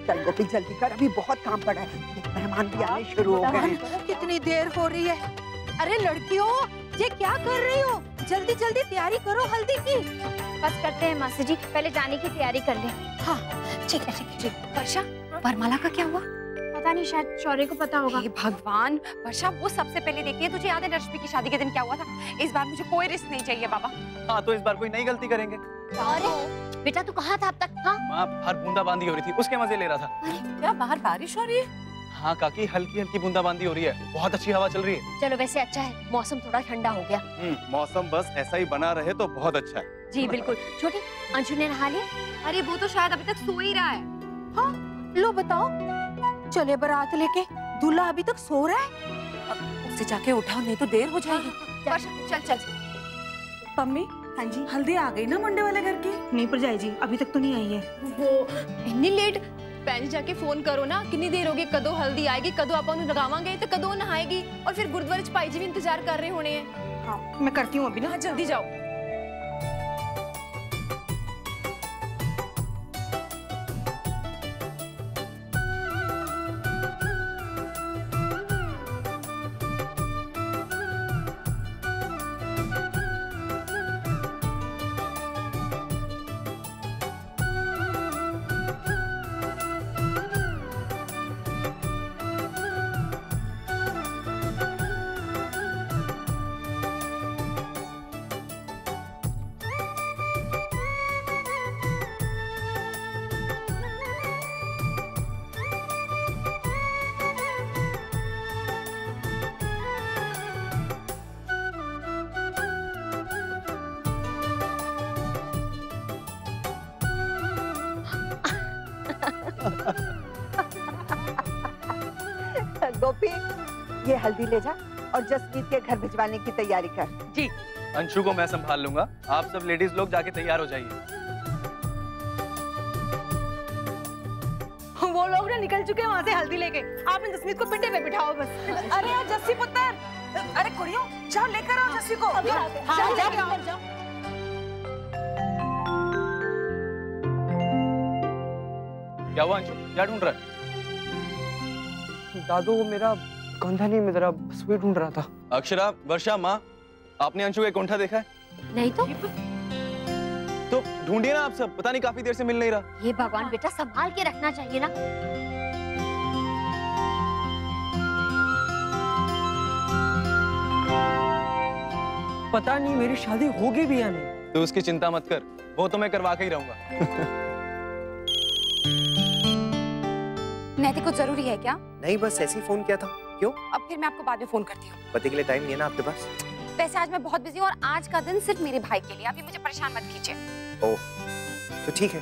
चल गोपी जल्दी कर, अभी बहुत काम पड़ा है, मेहमान भी आने शुरू हो गए हैं। कितनी देर हो रही है? अरे लड़कियों, ये क्या कर रही हो? जल्दी जल्दी तैयारी करो हल्दी की। बस करते हैं मासी जी, पहले जाने की तैयारी कर ले। हाँ ठीक है ठीक है ठीक। वर्षा, वरमाला का क्या हुआ? पता नहीं, शायद शौर्य को पता होगा। हे भगवान वर्षा, वो सबसे पहले देखती है। तुझे याद है रश्मि की शादी के दिन क्या हुआ था? इस बार मुझे कोई रिस्क नहीं चाहिए बाबा। हाँ तो इस बार कोई नई गलती करेंगे। अरे बेटा तू कहाँ था अब तक? हाँ माँ बाहर बूंदाबांदी हो रही थी, उसके मजे ले रहा था। क्या बाहर बारिश हो रही है? हाँ काकी, हल्की हल्की बूंदाबांदी हो रही है, बहुत अच्छी हवा चल रही है। चलो वैसे अच्छा है, मौसम थोड़ा ठंडा हो गया। मौसम बस ऐसा ही बना रहे तो बहुत अच्छा है। जी बिल्कुल। छोटी, अंशु ने नहा लिया? अरे वो तो शायद अभी तक सो ही रहा है। हाँ लो बताओ, चले बारात लेके, दूल्हा अभी तक सो रहा है। उसे जाके उठाओ, नहीं तो देर हो जाएगी। वर्षा चल चल। मम्मी, हाँ जी, हल्दी आ गई ना मुंडे वाले घर की? नहीं पर जाए जी, अभी तक तो नहीं आई है। वो इतनी लेट? भैन जाके फोन करो ना, कितनी देर होगी, कदों हल्दी आएगी, कदों अपन लगावांगे तो कदों नहाएगी, और फिर गुरुद्वारे च भाई जी भी इंतजार कर रहे होने हैं। हाँ मैं करती हूँ अभी ना। हाँ जल्दी जाओ। गोपी ये हल्दी ले जा और जसमीत के घर भिजवाने की तैयारी कर। जी। अंशु को मैं संभाल लूंगा, आप सब लेडीज लोग जाके तैयार हो जाइए। वो लोग ना निकल चुके हैं वहाँ से हल्दी लेके, आपने जसमीत को पिंडे पे बिठाओ बस। अरे यार जस्सी पुत्र, अरे कुड़ियों जाओ लेकर आओ जस्सी को। हाँ, जाओ। क्या हुआ अंशु, क्या ढूंढ रहा है? दादू वो मेरा कंधा नहीं, मैं जरा सुई ढूंढ रहा था। अक्षरा, वर्षा, माँ, आपने अंशु का कंठा देखा है? नहीं तो ढूंढिए ना आप सब, पता नहीं काफी देर से मिल नहीं रहा। ये भगवान बेटा, संभाल के रखना चाहिए ना। पता नहीं मेरी शादी होगी भी या नहीं। तो उसकी चिंता मत कर, वो तो मैं करवा के ही रहूंगा। नैतिक कुछ जरूरी है क्या? नहीं बस ऐसे ही फोन किया था। क्यों? अब फिर मैं आपको बाद में फोन करती हूँ। पति के लिए टाइम नहीं है ना आपके पास? वैसे आज मैं बहुत बिजी हूँ और आज का दिन सिर्फ मेरे भाई के लिए, अभी मुझे परेशान मत कीजिए। ओह तो ठीक है,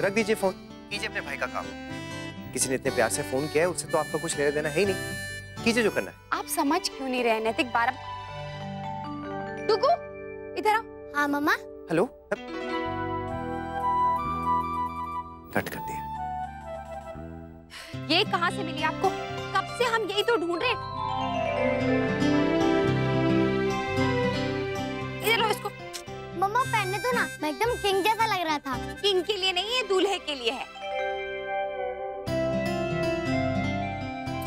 रख दीजिए फोन, कीजिए अपने भाई का काम। किसी ने इतने प्यार से फोन किया है, उससे तो आपका कुछ लेना देना है ही नहीं। कीजिए जो करना है। आप समझ क्यों नहीं रहे नैतिक? बारह टुकू इधर आ। हाँ मम्मा। हेलो, कट कर दिया। ये कहाँ से मिली आपको? कब से हम यही तो ढूंढ रहे। इधर लो इसको। मम्मा पहनने दो ना, मैं एकदम किंग जैसा लग रहा था। किंग के लिए नहीं, ये दूल्हे के लिए है।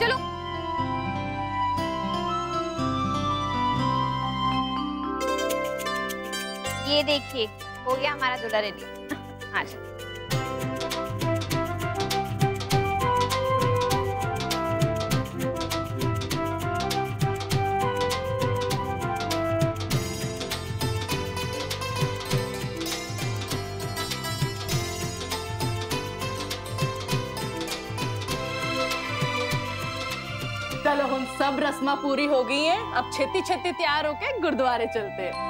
चलो। ये देखिए, हो गया हमारा दूल्हा रेडी। हाँ चलो हम सब रस्मा पूरी हो गई हैं, अब छेती छेती तैयार होके गुरुद्वारे चलते हैं।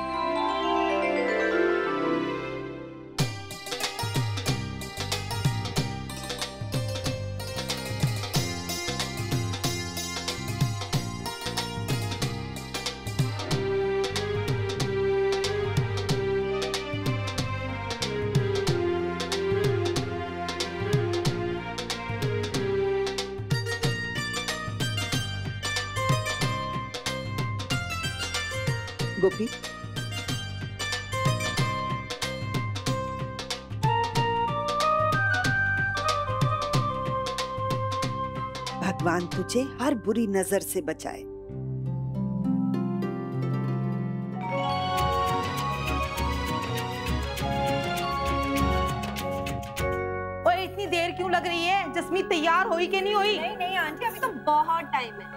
गोपी भगवान तुझे हर बुरी नजर से बचाए। ओए इतनी देर क्यों लग रही है? जसमीत तैयार हुई कि नहीं हुई? नहीं नहीं आंटी, अभी तो बहुत टाइम है।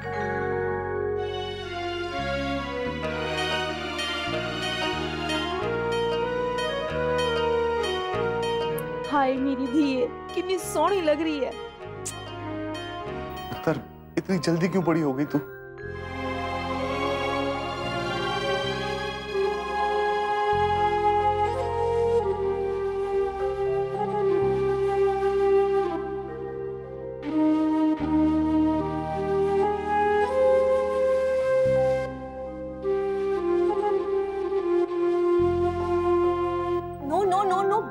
हाय मेरी धीए, कितनी सोहनी लग रही है। अख्तर, इतनी जल्दी क्यों बड़ी हो गई तू?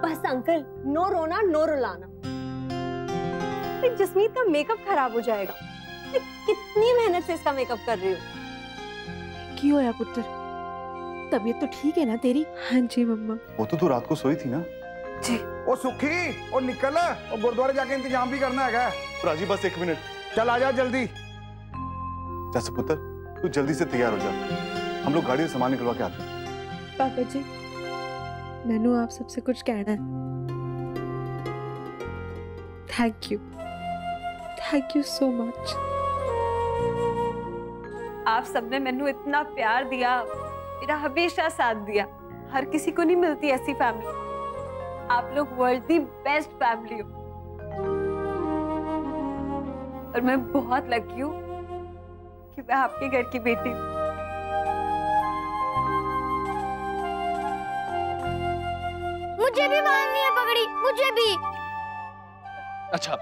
बस अंकल, नो रोना नो रुलाना। जसमीत का मेकअप खराब हो जाएगा। कितनी मेहनत से इसका मेकअप कर रही हूँ। क्यों है पुत्र? तबीयत तो ठीक है ना तेरी? हाँ जी मम्मा। वो तो तू रात को सोई थी ना? जी। ओ सुखी, ओ निकल और गुरुद्वारे जाके इंतजाम भी करना है। राजी बस 1 मिनट। चल आ जा जल्दी। जैसे पुत्र, तू जल्दी से तैयार हो जा, हम लोग गाड़ी से सामान निकलवा के आते हैं। पापा जी, मैंने आप सबसे कुछ कहना है। Thank you so much. आप सबने मैंने इतना प्यार दिया, मेरा हमेशा साथ दिया। हर किसी को नहीं मिलती ऐसी फैमिली। आप लोग वर्ल्ड दी बेस्ट फैमिली हो और मैं बहुत लकी हूँ कि मैं आपके घर की बेटी हूँ। मुझे भी बांधनी है पगड़ी, मुझे भी। अच्छा,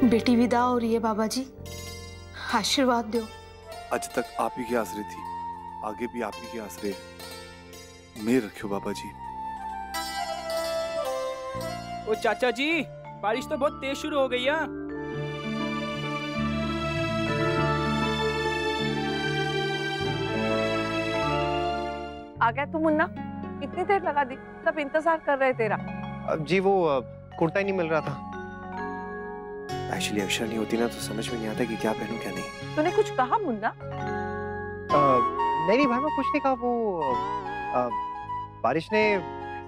बेटी विदा हो रही है बाबा जी, आशीर्वाद दो। आज तक आप ही की आसरे थी, आगे भी आप ही की आसरे है। मेरे रखियो बाबा जी। ओ चाचा जी, बारिश तो बहुत तेज शुरू हो गई है। आ गया तू मुन्ना? इतनी देर लगा दी, सब इंतजार कर रहे तेरा। अब जी वो कुर्ता ही नहीं मिल रहा था। एक्चुअली अक्षर नहीं होती ना तो समझ में नहीं आता कि क्या पहनूं क्या नहीं। तूने कुछ कहा मुन्ना? नहीं भाई, मैं कुछ नहीं कहा। वो बारिश ने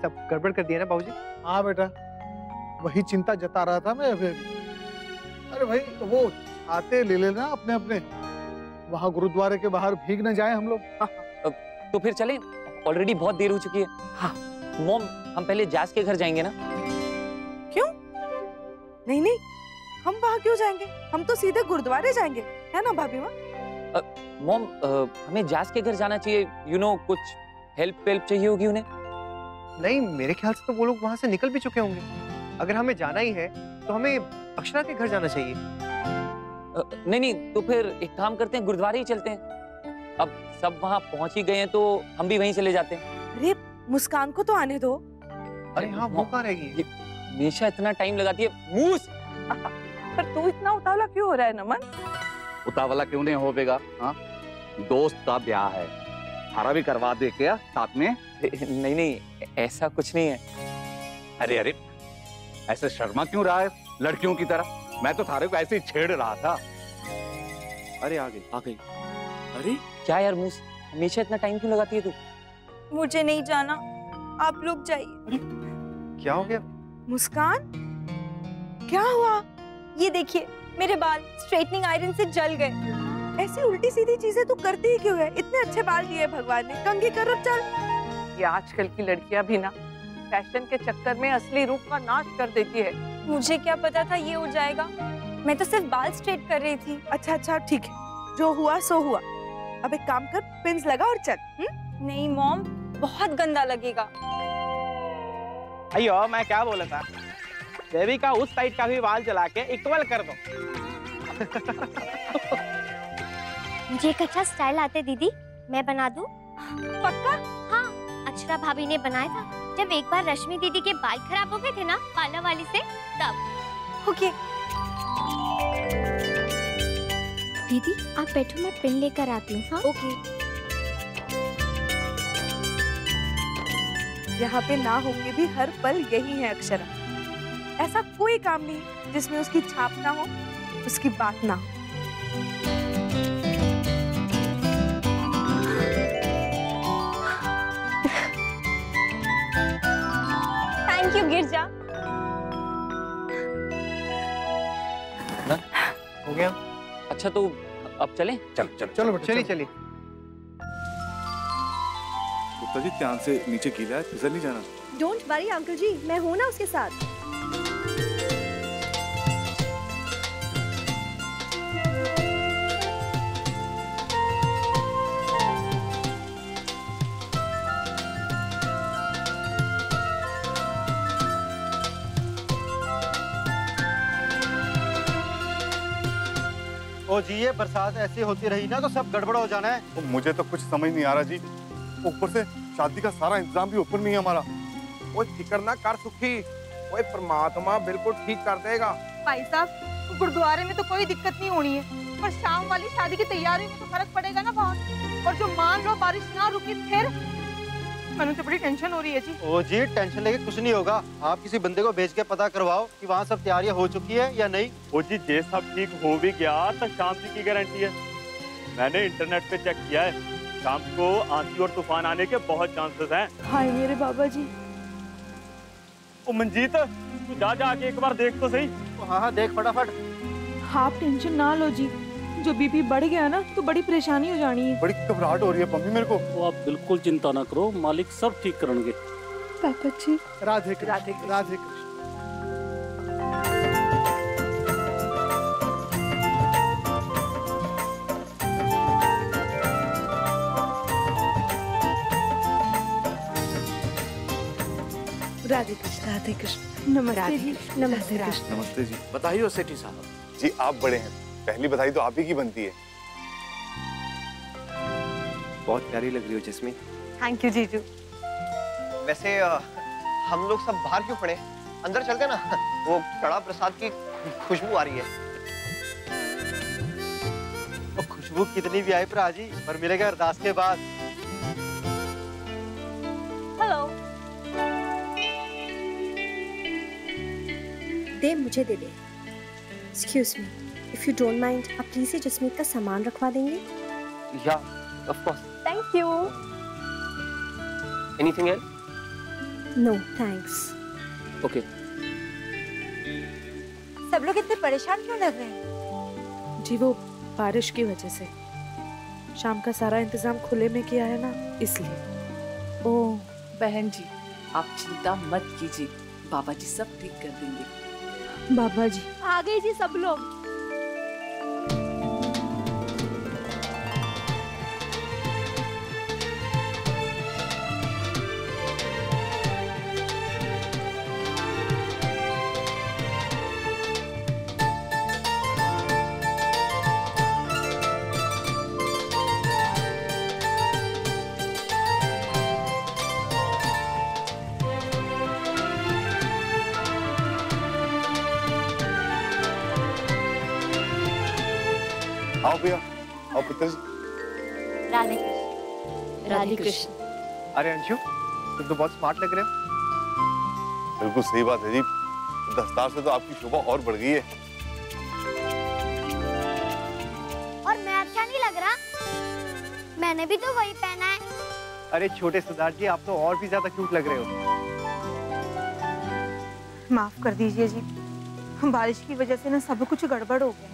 सब गड़बड़ कर दिया ना बाबूजी। हाँ बेटा, वही चिंता जता रहा था मैं। अरे भाई, वो छाते ले लेना अपने अपने, वहाँ गुरुद्वारे के बाहर भीग न जाए हम लोग। तो फिर चलें, ऑलरेडी बहुत देर हो चुकी है। हाँ मॉम, हम पहले जैस के घर जाएंगे ना? क्यों? नहीं नहीं, हम वहाँ क्यों जाएंगे? हम तो सीधे गुरुद्वारे जाएंगे, है ना भाभी माँ? मॉम, हमें जैस के घर जाना चाहिए। यू नो, कुछ हेल्प चाहिए होगी उन्हें। नहीं, मेरे ख्याल से तो वो लोग वहाँ से निकल भी चुके होंगे। अगर हमें जाना ही है तो हमें अक्षरा के घर जाना चाहिए। नहीं, तो फिर एक काम करते हैं, गुरुद्वारे ही चलते हैं। अब सब वहाँ पहुँच ही गए हैं तो हम भी वहीं चले जाते हैं। अरे मुस्कान को तो आने दो। अरे हाँ, वो कहाँ रहेगी? हमेशा इतना टाइम लगाती है मूस। पर तू इतना उतावला क्यों हो रहा है नमन? उतावला क्यों नहीं होगा? हाँ, दोस्त का ब्याह है, हमारा भी करवा दे क्या साथ में? नहीं, ऐसा कुछ नहीं है। अरे ऐसे शर्मा क्यों रहा है लड़कियों की तरह? मैं तो थारे को ऐसे ही छेड़ रहा था। अरे आ गई। अरे क्या यार मूस, हमेशा इतना टाइम क्यों लगाती है तू? मुझे नहीं जाना, आप लोग जाइए। क्या हो गया? मुस्कान, क्या हुआ? ये देखिए, मेरे बाल स्ट्रेटनिंग आयरन से जल गए। ऐसी उल्टी सीधी चीजें तू करती ही क्यों है? इतने अच्छे बाल दिए भगवान ने, कंघी करो चल। ये आजकल की लड़कियां भी ना फैशन के चक्कर में असली रूप का नाश कर देती है। मुझे क्या पता था ये हो जाएगा, मैं तो सिर्फ बाल स्ट्रेट कर रही थी। अच्छा ठीक है, जो हुआ सो हुआ। अब एक काम कर, पिन्स लगा और चल। नहीं मॉम, बहुत गंदा लगेगा। अयो, मैं क्या बोला था, बेबी का उस साइड का भी बाल चला के इक्वल कर दो। मुझे एक अच्छा स्टाइल आते दीदी, मैं बना दूं? पक्का? हाँ, अक्षरा भाभी ने बनाया था जब एक बार रश्मि दीदी के बाल खराब हो गए थे ना पार्लर वाली से, तब। ओके। दीदी आप बैठो, मैं पेन लेकर आती हूँ। हाँ ओके। यहाँ पे ना होके भी हर पल यही है अक्षरा। ऐसा कोई काम नहीं जिसमें उसकी छाप ना हो, उसकी बात ना हो। थैंक यू गिरजा। हो गया? अच्छा तो अब चलें? चलो चलिए चलिए। गुप्ता जी ध्यान से, नीचे गीला है, फिसल नहीं जाना। डोंट वरी अंकल जी, मैं हूं ना उसके साथ। ओ जी, ये बरसात ऐसी होती रही ना तो सब गड़बड़ हो जाना है। तो मुझे तो कुछ समझ नहीं आ रहा जी। ऊपर से शादी का सारा इंतजाम भी ऊपर नहीं है हमारा। वो फिक्र ना कर सुखी, वो परमात्मा बिल्कुल ठीक कर देगा। भाई साहब, गुरुद्वारे में तो कोई दिक्कत नहीं होनी है, पर शाम वाली शादी की तैयारी में तो फर्क पड़ेगा ना बहुत। और जो मान लो बारिश ना रुकी फिर, मैंने तो बड़ी टेंशन हो रही है जी। ओ जी, टेंशन लेके कुछ नहीं होगा। आप किसी बंदे को भेज के पता करवाओ कि वहाँ सब तैयारियां हो चुकी है या नहीं। ओ जी, जे सब ठीक हो भी गया तो शाम की गारंटी है। मैंने इंटरनेट पे चेक किया है, शाम को आंधी और तूफान आने के बहुत चांसेस हैं। हाय मेरे बाबा जी। ओ मंजीत, तू जा आके एक बार देख तो सही। हाँ हाँ, देख फटाफट। आप टेंशन ना लो जी, जो बीपी बढ़ गया ना तो बड़ी परेशानी हो जानी है। बड़ी घबराहट हो रही है मम्मी मेरे को। तो आप बिल्कुल चिंता ना करो, मालिक सब ठीक करेंगे। पापा जी। राधे कृष्ण, राधे कृष्ण। राधे कृष्ण, राधे कृष्ण। नमस्ते जी। नमस्ते कृष्ण। नमस्ते जी। बताइए सेठी साहब। जी आप बड़े हैं, पहली बधाई तो आप ही की बनती है। बहुत प्यारी लग रही हो जिस्मी। थैंक यू जीजू। वैसे हम लोग सब बाहर क्यों खड़े? अंदर चलते ना, वो कड़ा प्रसाद की खुशबू आ रही है। वो खुशबू कितनी भी आए भरा जी, पर मिलेगा अरदास के बाद। हेलो। दे, मुझे दे दे। Excuse me, if you don't mind, आप प्लीज जसमीत का सामान रखवा देंगे? Yeah, of course. Thank you. Anything else? No, thanks. Okay. सब लोग इतने परेशान क्यों लग रहे हैं? जी वो बारिश की वजह से। शाम का सारा इंतजाम खुले में किया है ना, इसलिए। ओह बहन जी, आप चिंता मत कीजिए, बाबा जी सब ठीक कर देंगे। बाबा जी आ गए जी सब लोग। आओ भैया, आओ पुत्र जी। राधे कृष्ण। राधे कृष्ण। अरे अंशु, तुम तो बहुत स्मार्ट लग रहे हो। बिल्कुल सही बात है जी, दस्तार से तो आपकी शोभा और बढ़ गई है। और मैं अच्छा नहीं लग रहा? मैंने भी तो वही पहना है। अरे छोटे सरदार जी, आप तो और भी ज्यादा क्यूट लग रहे हो। माफ कर दीजिए जी, बारिश की वजह से ना सब कुछ गड़बड़ हो गया।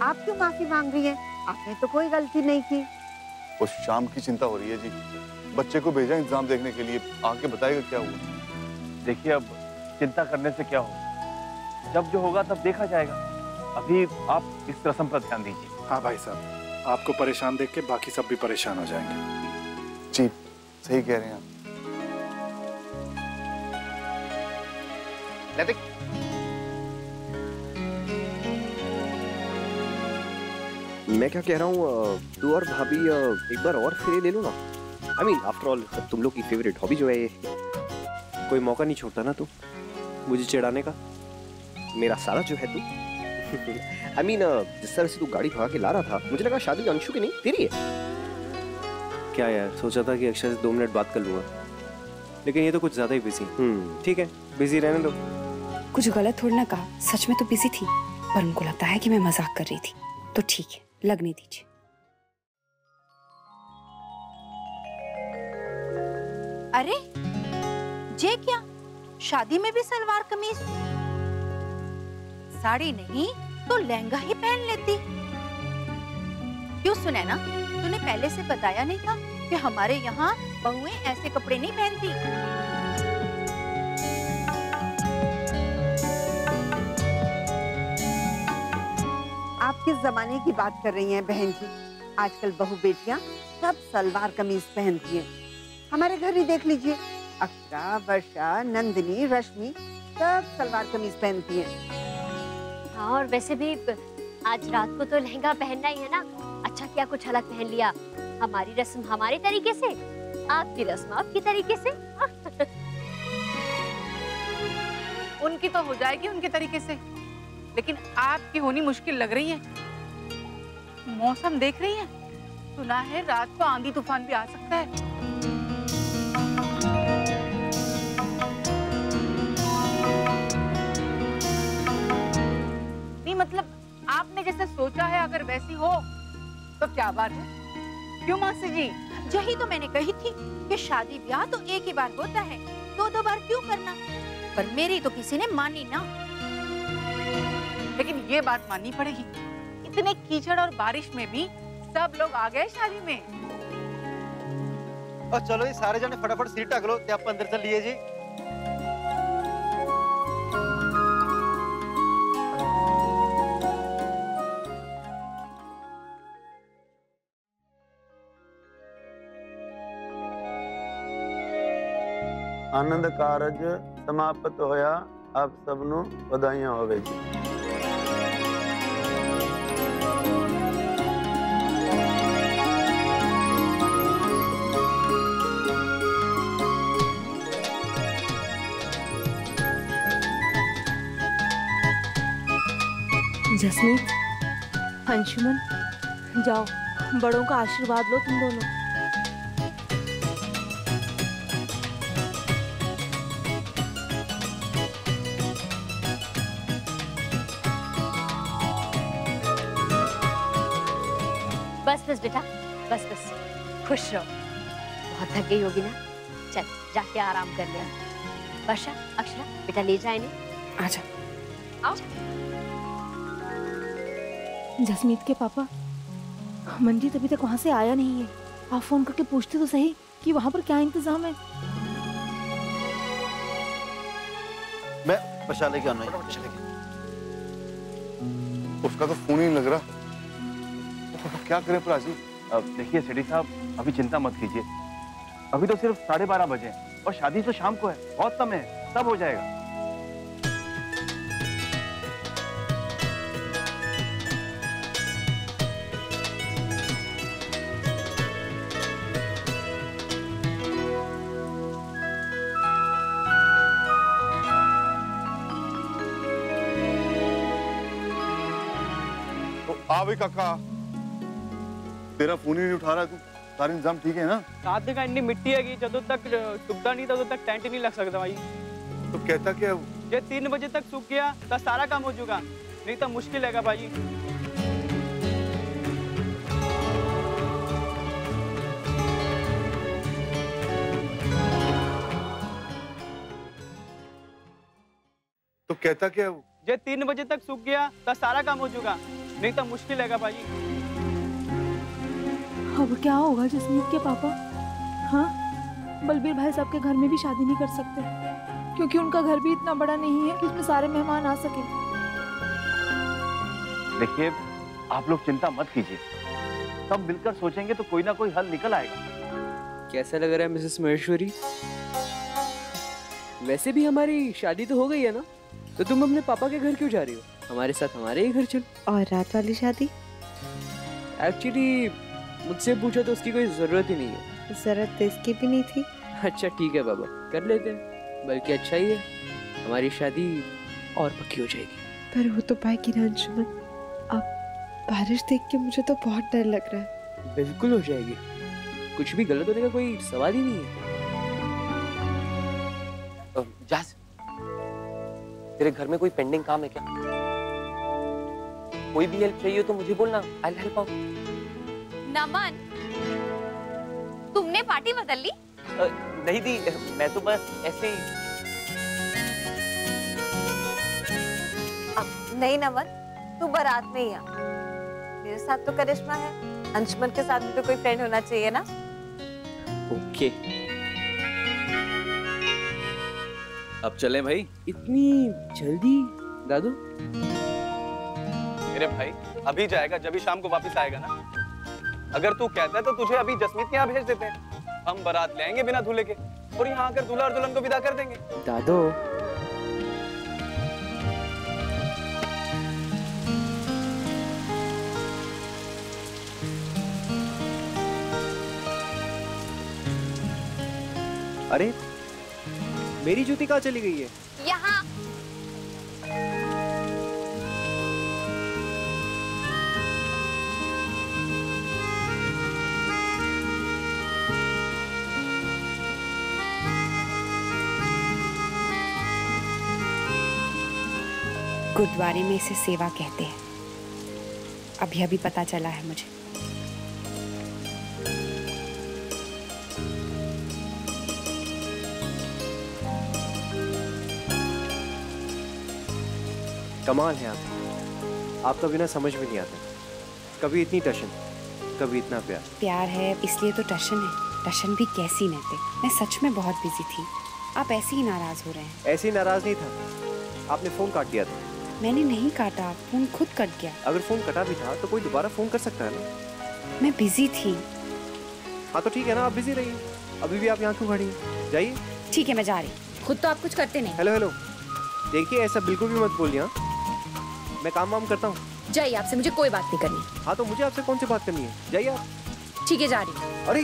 आप क्यों माफी मांग रही हैं? आपने तो कोई गलती नहीं की। वो शाम की चिंता हो रही है जी, बच्चे को भेजा इंतजाम देखने के लिए, आके बताएगा क्या हुआ। देखिए अब चिंता करने से क्या होगा, जब जो होगा तब देखा जाएगा। अभी आप इस रस्म पर ध्यान दीजिए। हाँ भाई साहब, आपको परेशान देख के बाकी सब भी परेशान हो जाएंगे। जी सही कह रहे हैं आप। नैतिक, मैं क्या कह रहा हूँ, तू और भाभी एक बार और फेरे ले लो ना। I mean, आफ्टर ऑल तुम लोग की फेवरेट हॉबी जो है ये, कोई मौका नहीं छोड़ता ना तू मुझे चिढ़ाने का। मेरा सारा जो है तू I mean, जिस तरह से तू गाड़ी भगा के ला रहा था, मुझे लगा शादी अंशु की नहीं तेरी है। क्या यार, सोचा था कि अक्षय से 2 मिनट बात कर लूंगा, लेकिन ये तो कुछ ज्यादा ही बिजी। ठीक है, बिजी रहने दो। कुछ गलत थोड़ी ना कहा, सच में तो बिजी थी, पर उनको लगता है कि मैं मजाक कर रही थी, तो ठीक है, लगने दीजिए। अरे जे क्या, शादी में भी सलवार कमीज? साड़ी नहीं तो लहंगा ही पहन लेती। क्यों सुनैना, तूने पहले से बताया नहीं था कि हमारे यहाँ बहुएं ऐसे कपड़े नहीं पहनती? आप किस जमाने की बात कर रही हैं बहन जी? आजकल बहू बेटियां सब सलवार कमीज पहनती हैं। हमारे घर ही देख लीजिए, अक्षरा, वर्षा, नंदिनी, रश्मि सब सलवार कमीज पहनती हैं। हाँ, और वैसे भी आज रात को तो लहंगा पहनना ही है ना, अच्छा क्या कुछ अलग पहन लिया। हमारी रस्म हमारे तरीके से, आपकी रस्म आपकी तरीके से। उनकी तो हो जाएगी उनके तरीके से, लेकिन आपकी होनी मुश्किल लग रही है। मौसम देख रही है, सुना है रात को आंधी तूफान भी आ सकता है। मतलब आपने जैसे सोचा है अगर वैसी हो तो क्या बात है? क्यों मासी जी? यही तो मैंने कही थी कि शादी ब्याह तो एक ही बार होता है, 2-2 बार क्यों करना? पर मेरी तो किसी ने मानी ना। लेकिन ये बात माननी पड़ेगी, इतने कीचड़ और बारिश में भी सब लोग आ गए शादी में। और चलो ये सारे जने फटाफट सीट ढक लो, ते आप अंदर चलिए जी। आनंद कारज समाप्त होया, आप सबनों बधाइयां होवे जी। जसमीत, अंशुमन, जाओ बड़ों का आशीर्वाद लो तुम दोनों। बस बस बेटा, बस बस, खुश रहो। बहुत थक गई होगी ना, चल जाके आराम कर ले। वर्षा, अक्षरा, बेटा ले जाए इन्हें। आजा। आओ। जसमीत के पापा, मंजीत अभी तक वहाँ से आया नहीं है। आप फोन करके पूछते तो सही कि वहाँ पर क्या इंतजाम है। मैं बशा लेके आना है। उसका तो फोन ही नहीं लग रहा। क्या करें प्राची? देखिए सेठी साहब, अभी चिंता मत कीजिए, अभी तो सिर्फ 12:30 बजे हैं और शादी तो शाम को है, बहुत समय है, सब हो जाएगा। तो आ भाई काका, तेरा फोन ही नहीं उठा रहा तू। सारे इंतजाम ठीक है ना? रात का इंडी मिट्टी है कि जब तक सूखता नहीं तब तक टेंट नहीं लग सकता भाई। तो कहता क्या? ये 3 बजे तक सूख गया तो सारा काम हो चुका, नहीं तो मुश्किल है भाई। तो कहता क्या? ये 3 बजे तक सूख गया तो सारा काम हो चुका, नहीं तो मुश्किल है भाई। अब क्या होगा जसमीत के पापा? हाँ, बलबीर भाई साहब के घर में भी शादी नहीं कर सकते, क्योंकि उनका घर भी इतना बड़ा नहीं है कि उसमें सारे मेहमान आ सके। देखिए, आप लोग चिंता मत कीजिए, सब मिलकर सोचेंगे तो कोई ना कोई हल निकल आएगा। कैसा लग रहा है मिसेस महेश्वरी? वैसे भी हमारी शादी तो हो गई है ना, तो तुम अपने पापा के घर क्यों जा रही हो? हमारे साथ हमारे ही घर चलो। और रात वाली शादी? एक्चुअली मुझसे पूछो तो उसकी कोई जरूरत ही नहीं है। जरूरत तो इसकी भी नहीं थी। अच्छा ठीक है बाबा, कर लेते हैं, बल्कि अच्छा ही है, हमारी शादी और पक्की हो जाएगी। पर हो तो पाएगी ना अंशुमन? अब बारिश देख के मुझे तो बहुत डर लग रहा है। बिल्कुल हो जाएगी, कुछ भी गलत होने का कोई सवाल ही नहीं है। जास, तेरे घर में कोई पेंडिंग काम है क्या? कोई भी हेल्प चाहिए तो मुझे बोलना, I'll help out। नमन, तुमने पार्टी बदल ली? नहीं दी, मैं तो बस ऐसे ही। नहीं नमन, तू बारात में ही आ। मेरे साथ तो करिश्मा है, अंशुमन के साथ भी तो कोई फ्रेंड होना चाहिए ना। ओके, अब चलें भाई? इतनी जल्दी दादू? मेरे भाई अभी जाएगा जब ही शाम को वापस आएगा ना। अगर तू कहता है तो तुझे अभी जसमीत के यहाँ भेज देते हैं, हम बारात ले आएंगे बिना दूल्हे के और यहाँ आकर दूल्हा और दुल्हन को विदा कर देंगे। दादू अरे मेरी जूती कहाँ चली गई है? यहाँ। गुरुद्वारे में इसे सेवा कहते हैं, अभी अभी पता चला है मुझे। कमाल है आपका बिना समझ में नहीं आता। कभी इतनी टशन, कभी इतना प्यार। प्यार है इसलिए तो टशन है, टशन भी कैसी नैतिक। मैं सच में बहुत बिजी थी, आप ऐसे ही नाराज हो रहे हैं। ऐसे ही नाराज नहीं था, आपने फोन काट दिया था। मैंने नहीं काटा, फोन खुद कट गया। अगर फोन कटा भी था तो कोई दोबारा फोन कर सकता है ना। मैं बिजी थी। हाँ तो ठीक है ना, आप बिजी रहिए। अभी भी आप यहाँ क्यों खड़ी हैं? जाइए। ठीक है मैं जा रही। खुद तो आप कुछ करते नहीं। हेलो हेलो, देखिए ऐसा बिल्कुल भी मत बोलिए। हाँ मैं काम वाम करता हूँ। जाइए, आपसे मुझे कोई बात नहीं करनी। हाँ तो मुझे आपसे कौन सी बात करनी है? जाइए आप। ठीक है जा रही हूँ। अरे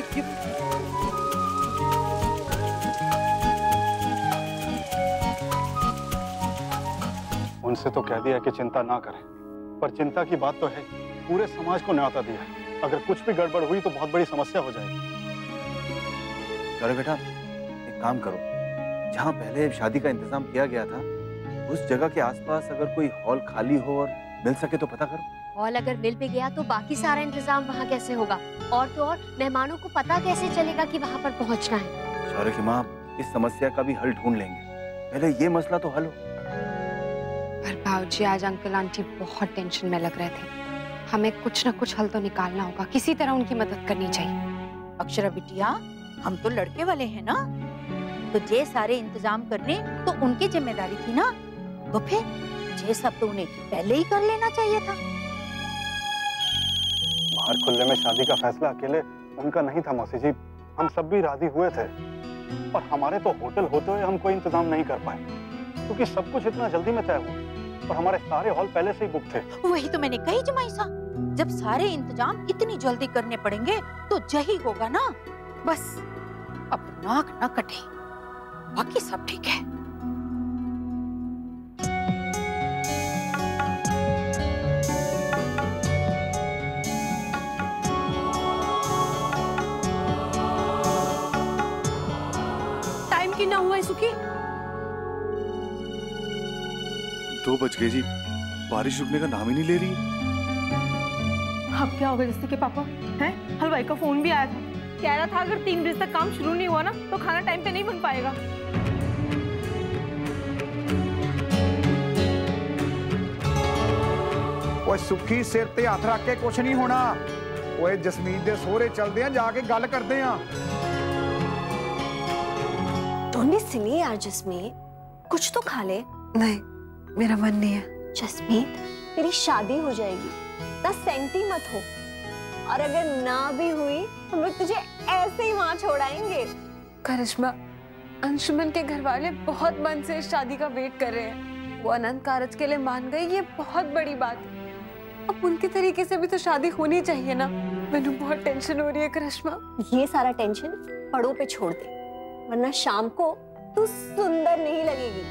उनसे तो कह दिया कि चिंता ना करें, पर चिंता की बात तो है, पूरे समाज को न्योता दिया है। अगर कुछ भी गड़बड़ हुई तो बहुत बड़ी समस्या हो जाएगी। अरे बेटा एक काम करो, जहाँ पहले शादी का इंतजाम किया गया था उस जगह के आसपास अगर कोई हॉल खाली हो और मिल सके तो पता करो। हॉल अगर मिल भी गया तो बाकी सारा इंतजाम वहाँ कैसे होगा? और तो और मेहमानों को पता कैसे चलेगा कि वहाँ पर पहुँचना है? शौर्य की माँ, इस समस्या का भी हल ढूंढ लेंगे, पहले ये मसला तो हल हो। पर भाऊजी आज अंकल आंटी बहुत टेंशन में लग रहे थे। हमें कुछ ना कुछ हल तो निकालना होगा, किसी तरह उनकी मदद करनी चाहिए। अक्षरा बिटिया, हम तो लड़के वाले हैं ना, तो ये सारे इंतजाम करने तो उनकी जिम्मेदारी थी ना। तो फिर ये सब तो उन्हें पहले ही कर लेना चाहिए था। बाहर खुले में शादी का फैसला अकेले उनका नहीं था मौसी जी, हम सब भी राजी हुए थे और हमारे तो होटल होते हुए हम कोई इंतजाम नहीं कर पाए क्योंकि सब कुछ इतना जल्दी में तय हुआ और हमारे सारे हॉल पहले से ही बुक थे। वही तो मैंने कही जमाईसा, जब सारे इंतजाम इतनी जल्दी करने पड़ेंगे तो यही होगा ना। बस अब नाक न कटे, बाकी सब ठीक है। टाइम कितना हुआ है सुखी? 2 बज गए जी, बारिश रुकने का नाम ही नहीं ले रही। अब क्या होगा जैसे के पापा हैं? हलवाई का फोन भी आया था, कह रहा था अगर 3 बजे तक काम शुरू नहीं हुआ ना तो खाना टाइम पे नहीं बन पाएगा। ओए सुखी सिर ते हथ रख के कुछ नहीं होना। ओए जसमीत दे सोहरे चलते हैं, जाके गल करते हैं। तूने सुनी यार जसमीत, कुछ तो खा ले। नहीं मेरा मन नहीं है। जसमीत तेरी शादी हो जाएगी, ना सेंटी मत हो, और अगर ना भी हुई हम लोग तुझे ऐसे ही वहां छोड़ाएंगे। करिश्मा, अंशुमन के घर वाले बहुत मन से इस शादी का वेट कर रहे हैं। वो अनंत कारज के लिए मान गई, ये बहुत बड़ी बात है। अब उनके तरीके से भी तो शादी होनी चाहिए ना। मैंने बहुत टेंशन हो रही है करिश्मा। ये सारा टेंशन पड़ों पे छोड़ दे, वरना शाम को तू सुंदर नहीं लगेगी।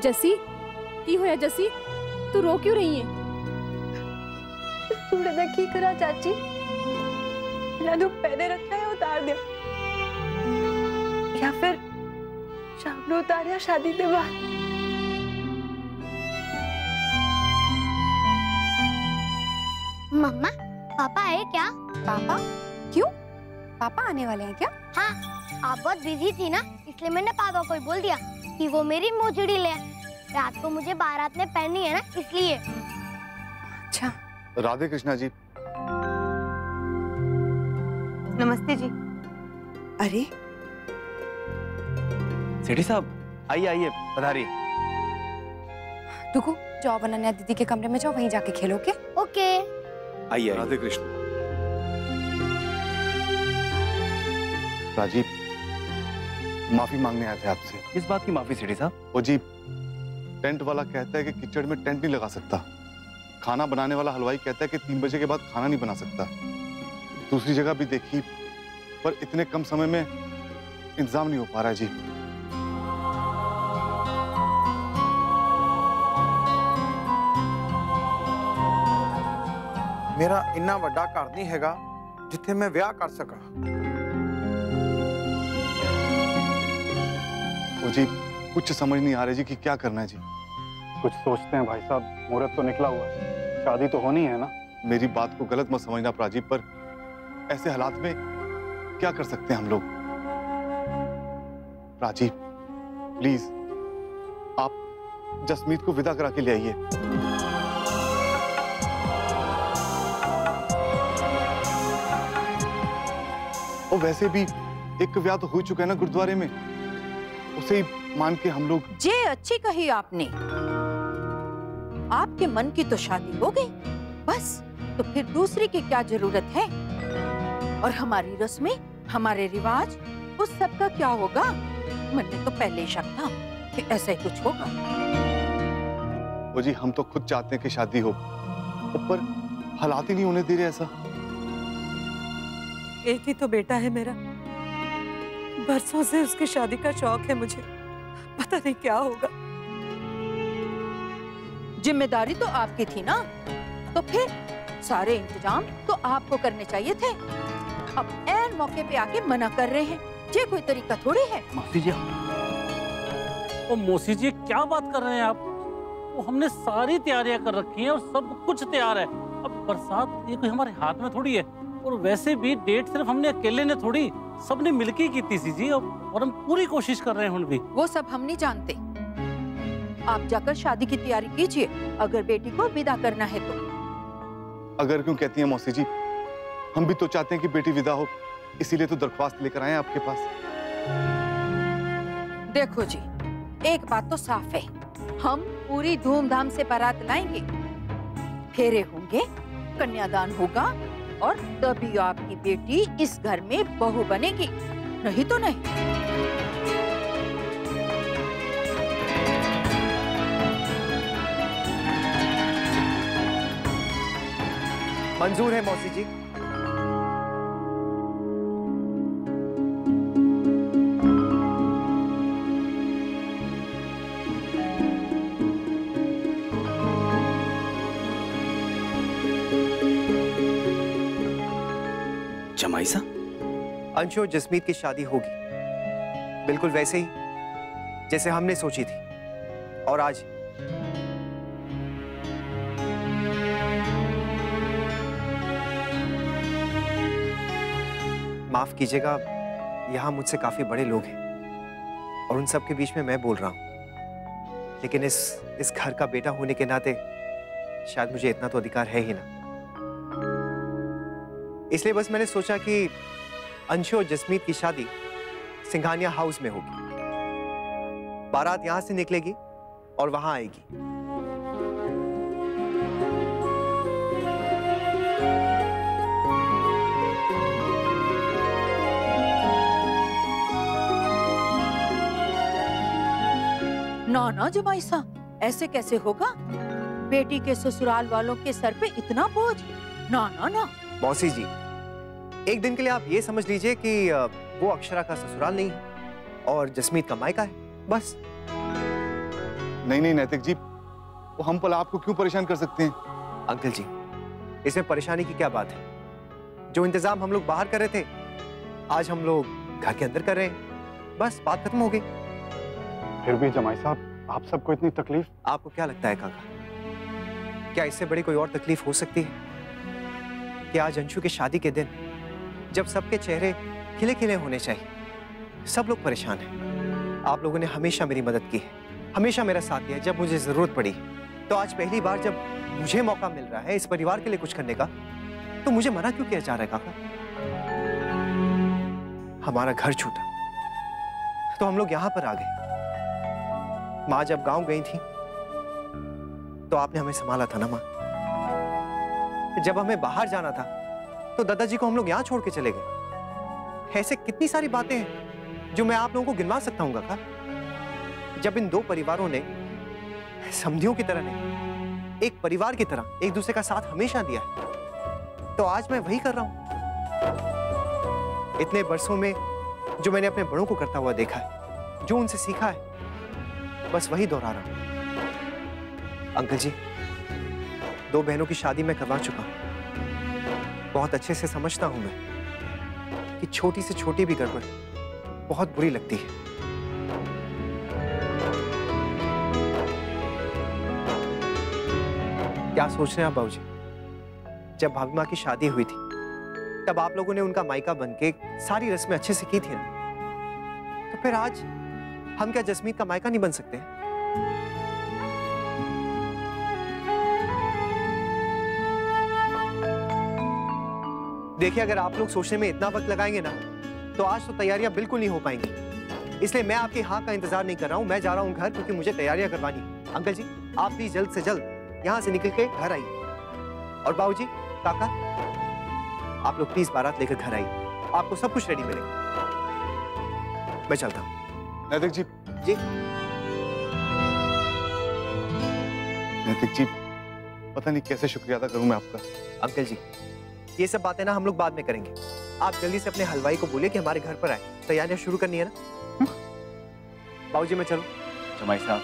जसी की होया जसी, तू रो क्यों रही है? तूने ना की करा चाची, लाडू पहले रखा है उतार दे, या फिर शाम ने उतारिया शादी के बाद। मम्मा पापा आए क्या? पापा? क्यों? पापा आने वाले हैं क्या? हाँ, आप बहुत बिजी थी ना, इसलिए मैंने पापा को ही बोल दिया कि वो मेरी मोजड़ी ले। रात को मुझे बारात में पहननी है ना, इसलिए। अच्छा। राधे कृष्णा जी। नमस्ते जी। अरे सेठी साहब, आइए आइए, पधारिए। रुको, जाओ अनन्या दीदी के कमरे में जाओ, वहीं जाके खेलोगे। ओके। आइए। राधे कृष्ण। राजीव, माफी मांगने आए थे आपसे। किस बात की माफी सेठी साहब? वो जी, टेंट वाला कहता है कि कीचड़ में टेंट नहीं लगा सकता। खाना बनाने वाला हलवाई कहता है कि 3 बजे के बाद खाना नहीं बना सकता। दूसरी जगह भी देखी, पर इतने कम समय में इंतजाम नहीं हो पा रहा है जी। मेरा इन्ना वड्डा घर नहीं हैगा जिथे मैं ब्याह कर सका। वो जी, कुछ समझ नहीं आ रही जी कि क्या करना है जी। कुछ सोचते हैं भाई साहब, मुहूर्त तो निकला हुआ है, शादी तो होनी है ना। मेरी बात को गलत मत समझना प्राजीव, पर ऐसे हालात में क्या कर सकते हैं हम लोग। राजीव प्लीज, आप जसमीत को विदा करा के ले आइए। और वैसे भी एक ब्याह तो हो चुका है ना गुरुद्वारे में, उसे ही मान के हम लोग। जे अच्छी कही आपने। आपके मन की तो शादी हो गई, बस तो फिर दूसरी की क्या जरूरत है? और हमारी रस्में, हमारे रिवाज, उस सब का क्या होगा? मन में तो पहले ही शक था कि ऐसा ही कुछ होगा। वो जी, हम तो खुद चाहते हैं कि शादी हो, पर हालात ही नहीं होने दे रहे ऐसा। एक ही तो बेटा है मेरा, बरसों से उसकी शादी का शौक है मुझे, पता नहीं क्या होगा। जिम्मेदारी तो आपकी थी ना, तो फिर सारे इंतजाम तो आपको करने चाहिए थे। अब ऐन मौके पे आके मना कर रहे हैं, ये कोई तरीका थोड़ी है। मौसी जी, ओ मौसी जी, क्या बात कर रहे हैं आप? वो हमने सारी तैयारियां कर रखी हैं और सब कुछ तैयार है। अब बरसात ये कोई हमारे हाथ में थोड़ी है, और वैसे भी डेट सिर्फ हमने अकेले ने थोड़ी, सबने मिलके की थी जी, और हम पूरी कोशिश कर रहे हैं हम भी। वो सब हम नहीं जानते। आप जाकर शादी की तैयारी कीजिए, अगर बेटी को विदा करना है तो। अगर क्यों कहती हैं मौसी जी, हम भी तो चाहते हैं कि बेटी विदा हो, इसीलिए तो दरख्वास्त लेकर आए हैं आपके पास। देखो जी, एक बात तो साफ है, हम पूरी धूमधाम से बारात लाएंगे, फेरे होंगे, कन्यादान होगा, और तभी आपकी बेटी इस घर में बहू बनेगी, नहीं तो नहीं। मंजूर है मौसी जी। जमाई सा? अंशु और जसमीत की शादी होगी, बिल्कुल वैसे ही जैसे हमने सोची थी। और आज माफ कीजिएगा, यहाँ मुझसे काफी बड़े लोग हैं और उन सब के बीच में मैं बोल रहा हूँ, लेकिन इस घर का बेटा होने के नाते शायद मुझे इतना तो अधिकार है ही ना। इसलिए बस मैंने सोचा कि अंशु और जसमीत की शादी सिंघानिया हाउस में होगी। बारात यहां से निकलेगी और वहां आएगी। ना ना जमाई सा, ऐसे कैसे होगा? बेटी के ससुराल वालों के सर पे इतना बोझ? ना ना ना। मौसी जी, एक दिन के लिए आप ये समझ लीजिए कि वो अक्षरा का ससुराल नहीं है और जसमीत का मायका है, बस। नहीं नहीं नैतिक जी, वो हम पल आपको क्यों परेशान कर सकते हैं? अंकल जी, इसमें परेशानी की क्या बात है? जो इंतजाम हम लोग बाहर कर रहे थे, आज हम लोग घर के अंदर कर रहे हैं। बस बात खत्म हो गई। फिर भी जमाई साहब, आप सबको इतनी तकलीफ। आपको क्या लगता है काका, क्या इससे बड़ी कोई और तकलीफ हो सकती है? कि आज अंशु की शादी के दिन जब सबके चेहरे खिले खिले होने चाहिए, सब लोग परेशान हैं। आप लोगों ने हमेशा मेरी मदद की है, हमेशा मेरा साथ दिया जब मुझे जरूरत पड़ी। तो आज पहली बार जब मुझे मौका मिल रहा है इस परिवार के लिए कुछ करने का, तो मुझे मना क्यों किया जा रहा है काका? हमारा घर छूटा तो हम लोग यहां पर आ गए। माँ जब गांव गई थी तो आपने हमें संभाला था ना माँ। जब हमें बाहर जाना था तो दादाजी को हम लोग यहां छोड़ के चले गए। ऐसे कितनी सारी बातें हैं जो मैं आप लोगों को गिनवा सकता हूँ काका। जब इन दो परिवारों ने समधियों की तरह नहीं, एक परिवार की तरह एक दूसरे का साथ हमेशा दिया है, तो आज मैं वही कर रहा हूं। इतने वर्षों में जो मैंने अपने बड़ों को करता हुआ देखा है, जो उनसे सीखा है, बस वही दोहरा रहा हूं। अंकल जी, दो बहनों की शादी मैं करवा चुका हूं। बहुत अच्छे से समझता हूं मैं कि छोटी से छोटी भी गड़बड़ बहुत बुरी लगती है। क्या सोच रहे हैं आप बाबूजी? जब भाभी माँ की शादी हुई थी तब आप लोगों ने उनका मायका बनके सारी रस्में अच्छे से की थी ना, तो फिर आज हम क्या जसमीत का मायका नहीं बन सकते हैं? देखिए, अगर आप लोग सोचने में इतना वक्त लगाएंगे ना तो आज तो तैयारियां बिल्कुल नहीं हो पाएंगी। इसलिए मैं आपकी हाँ का इंतजार नहीं कर रहा हूं, मैं जा रहा हूं घर, क्योंकि मुझे तैयारियां करवानी है। अंकल जी, आप भी जल्द से जल्द यहाँ से निकल के घर आइए। और बाबूजी, काका, आप लोग प्लीज बारात लेकर घर आइए, आपको सब कुछ रेडी मिलेगा। मैं चलता हूँ। नैतिक जी। जी नैतिक जी, पता नहीं कैसे शुक्रिया अदा करूं मैं आपका। अंकल जी, ये सब बातें ना हम लोग बाद में करेंगे। आप जल्दी से अपने हलवाई को बोलिए कि हमारे घर पर आए, तैयारियां शुरू करनी है ना। बाबूजी, मैं चलूं? जमाई साहब,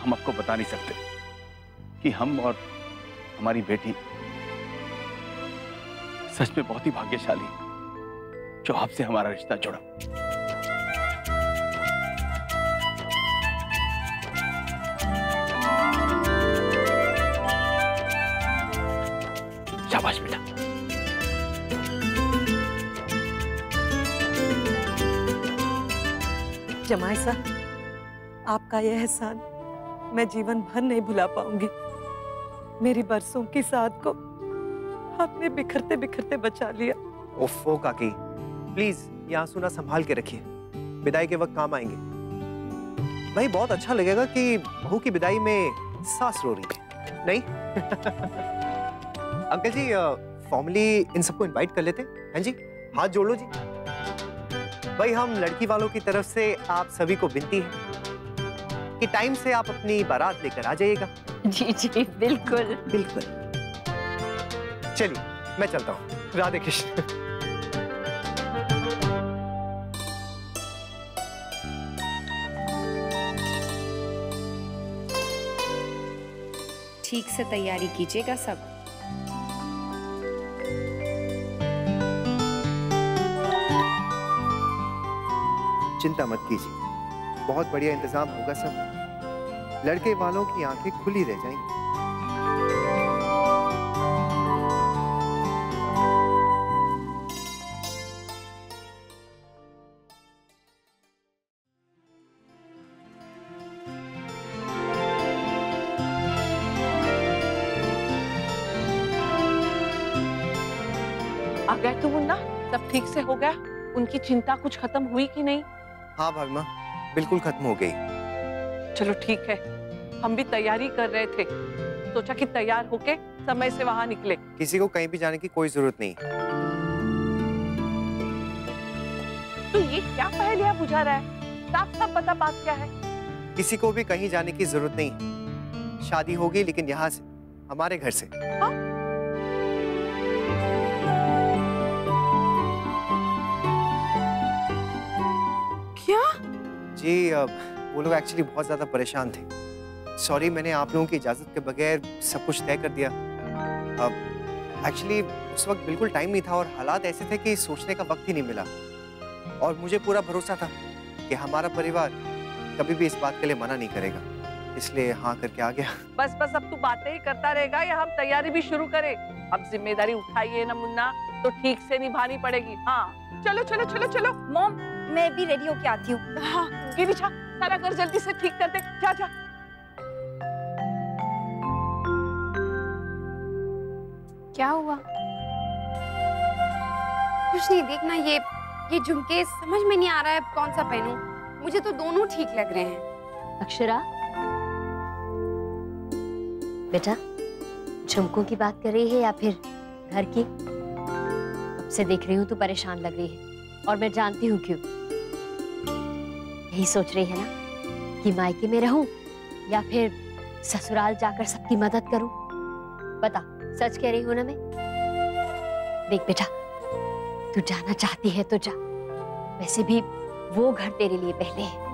हम आपको बता नहीं सकते कि हम और हमारी बेटी सच में बहुत ही भाग्यशाली जो आपसे हमारा रिश्ता जुड़ा। शाबाश बेटा। जमाई साहब, आपका यह एहसान मैं जीवन भर नहीं भुला पाऊंगी। मेरी बरसों की साथ को आपने बिखरते बिखरते बचा लिया। ओफो काकी, प्लीज ये आंसू ना संभाल के रखिए, विदाई के वक्त काम आएंगे। भाई, बहुत अच्छा लगेगा कि बहू की विदाई में सास रो रही है, नहीं? अंकल जी, फॉर्मली इन सबको इनवाइट कर लेते हैं जी? हाथ जोड़ लो जी। भाई, हम लड़की वालों की तरफ से आप सभी को विनती है कि टाइम से आप अपनी बारात लेकर आ जाइएगा। जी जी, बिल्कुल बिल्कुल। चलिए, मैं चलता हूँ। राधे कृष्ण। ठीक से तैयारी कीजिएगा सब। चिंता मत कीजिए, बहुत बढ़िया इंतजाम होगा सब। लड़के वालों की आंखें खुली रह जाएंगी। आ गए तुम मुन्ना? सब ठीक से हो गया? उनकी चिंता कुछ खत्म हुई कि नहीं? हाँ भाभी माँ, बिल्कुल खत्म हो गई। चलो ठीक है, हम भी तैयारी कर रहे थे, सोचा कि तैयार होके समय से वहां निकले। किसी को कहीं भी जाने की कोई जरूरत नहीं। तो ये क्या पहेलियां बुझा रहा है? साफ साफ बता, बात क्या है? किसी को भी कहीं जाने की जरूरत नहीं। शादी होगी, लेकिन यहाँ से, हमारे घर से। हाँ? क्या? जी, वो लोग एक्चुअली बहुत ज़्यादा परेशान थे। सॉरी, मैंने आप लोगों की इजाज़त के बगैर सब कुछ तय कर दिया। एक्चुअली उस वक्त बिल्कुल टाइम नहीं था और हालात ऐसे थे कि सोचने का वक्त ही नहीं मिला। और मुझे पूरा भरोसा था कि हमारा परिवार कभी भी इस बात के लिए मना नहीं करेगा, इसलिए हाँ करके आ गया। बस बस अब तू बातें ही करता रहेगा या हम तैयारी भी शुरू करें? अब जिम्मेदारी उठाइए ना मुन्ना, तो ठीक से निभानी पड़ेगी। हाँ चलो चलो चलो चलो। मॉम, मैं भी रेडी होके आती हूँ। हाँ गिरिजा, सारा घर जल्दी से ठीक कर दे। जा जा। क्या हुआ? कुछ नहीं, देखना ये झुमके समझ में नहीं आ रहा है कौन सा पहनूं। मुझे तो दोनों ठीक लग रहे हैं। अक्षरा, बेटा झुमकों की बात कर रही है या फिर घर की? अब से देख रही हूँ तो परेशान लग रही है और मैं जानती हूँ क्यों। यही सोच रही है ना कि मायके में रहूं या फिर ससुराल जाकर सबकी मदद करूं? बता, सच कह रही हूं ना मैं? देख बेटा, तू जाना चाहती है तो जा, वैसे भी वो घर तेरे लिए पहले है।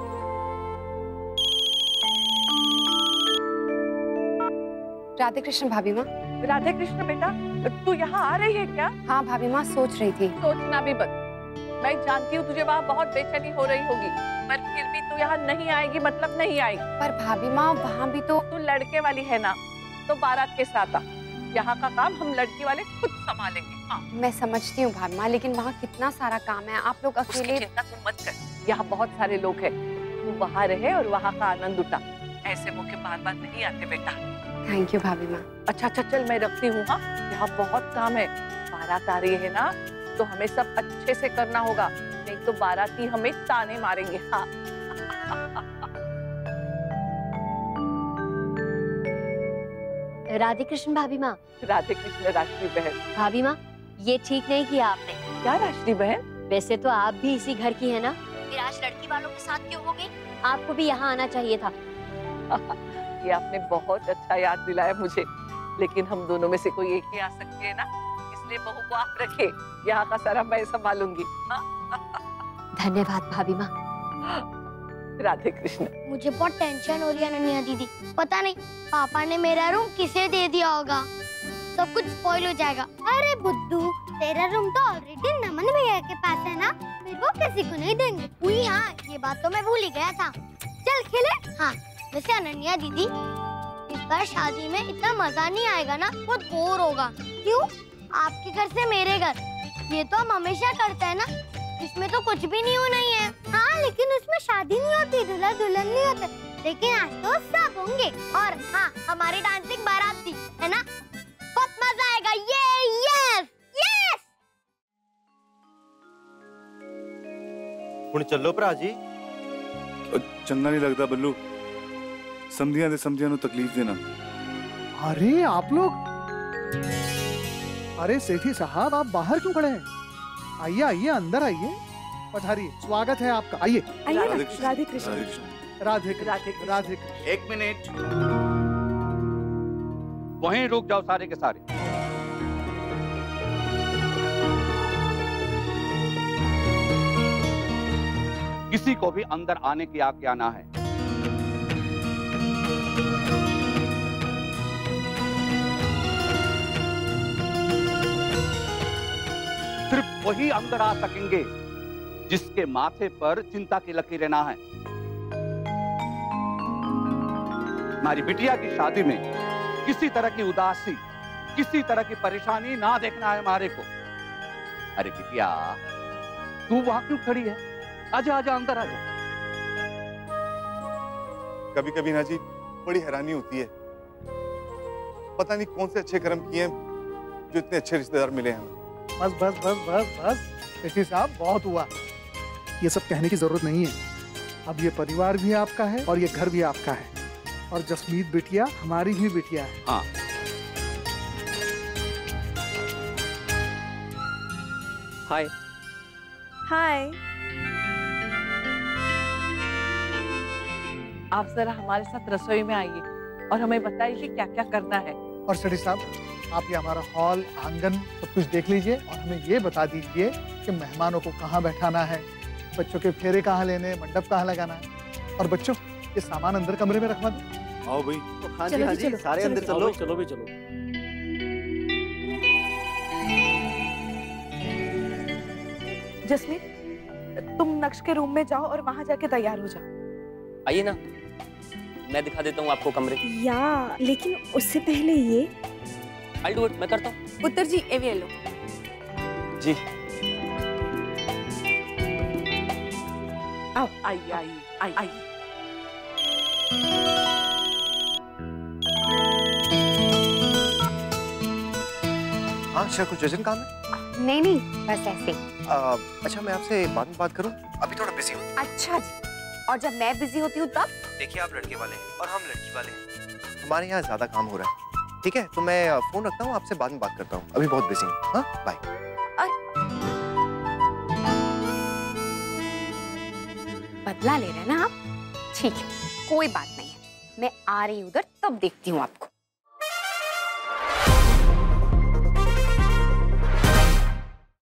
राधे कृष्ण भाभी माँ। राधे कृष्ण बेटा, तू यहाँ आ रही है क्या? हाँ भाभी माँ, सोच रही थी। सोचना भी बंद। मैं जानती हूँ तुझे वहाँ बहुत बेचैनी हो रही होगी, पर फिर भी तू यहाँ नहीं आएगी मतलब नहीं आएगी। पर भाभी माँ, वहाँ भी तो तू लड़के वाली है ना, तो बारात के साथ आ। यहाँ का काम हम लड़की वाले खुद संभालेंगे। हाँ। मैं समझती हूँ भाभी माँ, लेकिन वहाँ कितना सारा काम है, आप लोग अकेले। चिंता तुम मत कर, यहाँ बहुत सारे लोग हैं। तू वहाँ रहे और वहाँ का आनंद उठा। ऐसे मौके बार बार नहीं आते बेटा। थैंक यू भाभी माँ। अच्छा अच्छा चल, मैं रखती हूँ। हाँ, यहाँ बहुत काम है। बारात आ रही है ना, तो हमें सब अच्छे से करना होगा, नहीं तो बाराती हमें ताने मारेंगे। हाँ। राधे कृष्ण भाभी माँ। राधे कृष्ण राष्ट्री बहन। भाभी माँ, ये ठीक नहीं किया आपने। क्या राष्ट्री बहन? वैसे तो आप भी इसी घर की है ना, फिर आज लड़की वालों के साथ क्यों हो गई? आपको भी यहाँ आना चाहिए था। ये आपने बहुत अच्छा याद दिलाया मुझे, लेकिन हम दोनों में से कोई एक ही आ सकती है ना, इसलिए बहू को आप रखे, यहाँ का सारा मैं संभालूंगी। धन्यवाद भाभी माँ। राधे कृष्ण। मुझे बहुत टेंशन हो रही है ननिया दीदी, पता नहीं पापा ने मेरा रूम किसे दे दिया होगा, सब कुछ स्पॉइल हो जाएगा। अरे बुद्धू, तेरा रूम तो ऑलरेडी नमन भैया के पास है ना, फिर वो किसी को नहीं देंगे। हुई हाँ, ये बात तो मैं भूल ही गया था। चल खेले। हाँ वैसे अनन्या दीदी, इस बार शादी में इतना मजा नहीं आएगा ना, बहुत बोर होगा। क्यों? आपके घर से मेरे घर, ये तो हम हमेशा करते हैं ना, इसमें तो कुछ भी न्यू नहीं है। हाँ लेकिन उसमें शादी नहीं होती, दूल्हा दुल्हन नहीं होते, लेकिन आज तो सब होंगे। और हाँ, हमारी डांसिंग बारात थी, है ना, बहुत मजा आएगा। ये यस यस। हुण चलो भरा जी। चंगा नहीं लगता बल्लू, समझिया दे समझिया नु तकलीफ देना। अरे आप लोग, अरे सेठी साहब आप बाहर क्यों खड़े हैं? आइए आइए, अंदर आइए, पधारिए, स्वागत है आपका। आइए। राधे कृष्ण। राधे कृष्ण। राधे कृष्ण। एक मिनट, वहीं रुक जाओ सारे के सारे। किसी को भी अंदर आने की आज्ञा ना है। सिर्फ वही अंदर आ सकेंगे जिसके माथे पर चिंता की लकीरें ना है। हमारी बिटिया की शादी में किसी तरह की उदासी, किसी तरह की परेशानी ना देखना है हमारे को। अरे बिटिया, तू वहां क्यों खड़ी है? आजा आजा, अंदर आजा। कभी कभी ना जी बड़ी हैरानी होती है, पता नहीं कौन से अच्छे कर्म किए हैं जो इतने अच्छे रिश्तेदार मिले हैं हमें। बस बस बस बस बस सेठी साहब, बहुत हुआ, ये सब कहने की जरूरत नहीं है। अब ये परिवार भी आपका है और ये घर भी आपका है, और जसमीत बिटिया हमारी भी बिटिया है। हाँ। हाय। हाय। आप जरा हमारे साथ रसोई में आइए और हमें बताइए कि क्या क्या करना है। और सेठी साहब, आप ये हमारा हॉल, आंगन सब कुछ देख लीजिए और हमें ये बता दीजिए कि मेहमानों को कहाँ बैठाना है, बच्चों के फेरे कहाँ लेने, मंडप कहाँ लगाना है। और बच्चों ये सामान अंदर कमरे में रखवा दो। आओ भाई। हाँ जी, हाँ जी, सारे अंदर चलो। चलो भी चलो। जसमीत, तुम नक्श के रूम में जाओ और वहां जाके तैयार हो जाओ। आइए ना, मैं दिखा देता हूँ आपको कमरे। या लेकिन उससे पहले ये I'll do it, मैं करता हूँ। पुत्र जी ये लो। जी। आओ, आइए आइए आइए। हाँ शायद कुछ अर्जेंट काम है? नहीं नहीं, बस ऐसे। अच्छा मैं आपसे बाद में बात करूं? अभी थोड़ा बिजी हूँ। अच्छा जी, और जब मैं बिजी होती हूँ तब? देखिए आप लड़के वाले हैं और हम लड़की वाले हैं, हमारे यहाँ ज्यादा काम हो रहा है। ठीक है, तो मैं फोन रखता हूँ, आपसे बाद में बात करता हूँ, अभी बहुत बिजी हूँ। हाँ बाय। बदला ले रहे हैं ना आप? ठीक है, कोई बात नहीं है, मैं आ रही हूँ उधर, तब देखती हूँ आपको।